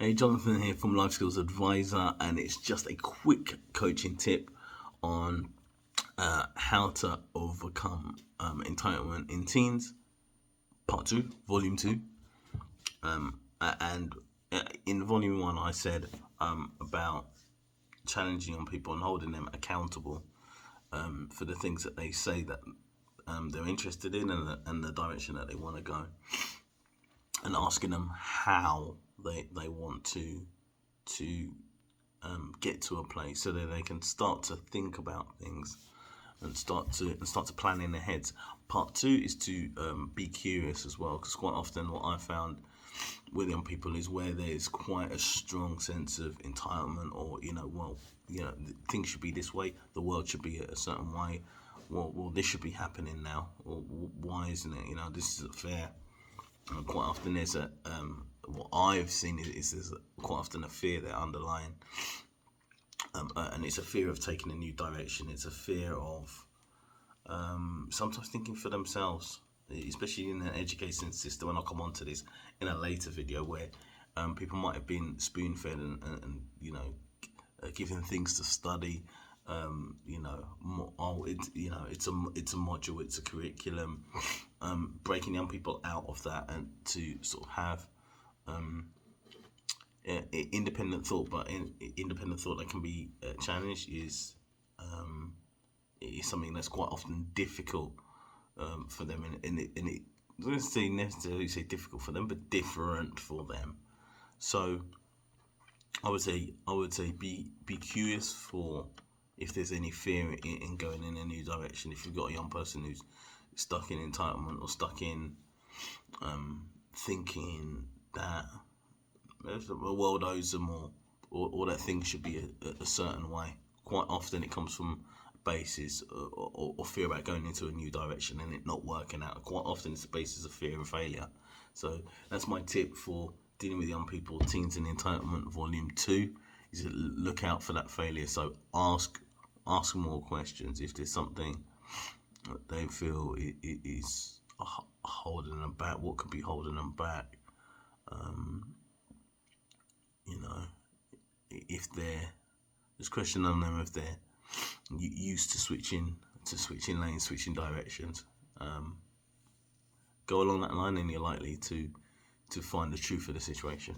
Hey, Jonathan here from Life Skills Advisor, and it's just a quick coaching tip on how to overcome entitlement in teens, part 2, volume 2. And in volume 1, I said about challenging on people and holding them accountable for the things that they say that they're interested in and the direction that they want to go, and asking them how they want to get to a place so that they can start to think about things and start to plan in their heads. Part 2 is to be curious as well, because quite often what I found with young people is where there's quite a strong sense of entitlement, or things should be this way, the world should be a certain way, well this should be happening now, or why isn't it, this isn't fair. And quite often there's what I've seen is there's quite often a fear there underlying, and it's a fear of taking a new direction. It's a fear of sometimes thinking for themselves, especially in the education system. And I'll come on to this in a later video, where people might have been spoon-fed and given things to study. It's a module, it's a curriculum. Breaking young people out of that and to sort of have independent thought, but independent thought that can be challenged is something that's quite often difficult for them, and it I don't necessarily say difficult for them, but different for them. So I would say be curious for if there's any fear in going in a new direction. If you've got a young person who's stuck in entitlement, or stuck in thinking that the world owes them, or that things should be a certain way. Quite often it comes from a basis or fear about going into a new direction and it not working out. Quite often it's the basis of fear of failure. So that's my tip for dealing with young people, teens and entitlement, volume 2, is to look out for that failure. So ask more questions if there's something that they feel is holding them back. What could be holding them back? If they're just question on them, if they're used to switching lanes, switching directions. Go along that line, and you're likely to find the truth of the situation.